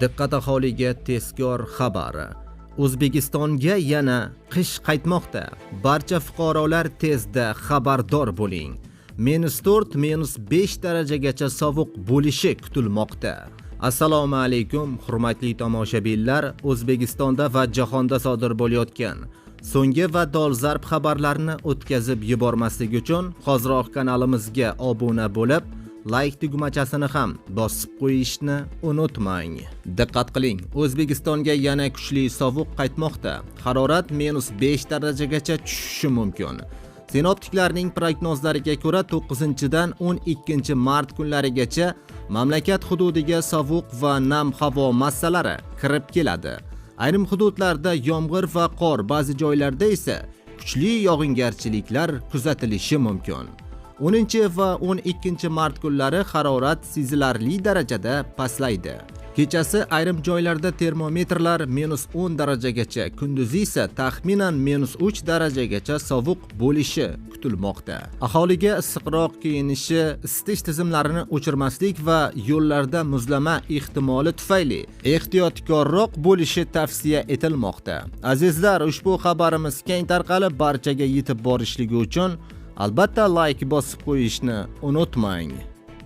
Diqqat aholiga tezkor xabar. O'zbekistonga yana qish qaytmoqda. Barcha fuqarolar tezda xabardor bo'ling. -4, -5 darajagacha sovuq bo'lishi kutilmoqda. Assalomu alaykum, hurmatli tomoshabinlar. O'zbekistonda va jahonda sodir bo'layotgan so'nggi va dolzarb xabarlarni o'tkazib yubormaslik uchun hoziroq kanalimizga obuna bo'lib, like tugmachasini ham bosib qo'yishni unutmang. Diqqat qiling, O'zbekistonga yana kuchli sovuq qaytmoqda. Harorat -5 darajagacha tushishi mumkin. Sinoptiklarning prognozlariga ko'ra 9-dan 12 mart kunlarigacha mamlakat hududiga sovuq va nam havo massalari kirib keladi. Ayrim hududlarda yomg'ir va qor, ba'zi joylarda esa kuchli yog'ingarchiliklar kuzatilishi mumkin. 10 va 12 mart kunlari harorat sezilarli darajada pastlaydi. Kechasi ayrim joylarda termometrlar -10 darajagacha, kunduzi esa taxminan -3 darajagacha sovuq bo'lishi kutilmoqda. Aholiga issiqroq kiyinishi, isitish tizimlarini o'chirmaslik va yo'llarda muzlama ehtimoli tufayli ehtiyotkorroq bo'lishi tavsiya etilmoqda. Azizlar, ushbu xabarimiz keng tarqalib barchaga yetib borishligi uchun albatta like bosib qo'yishni unutmang.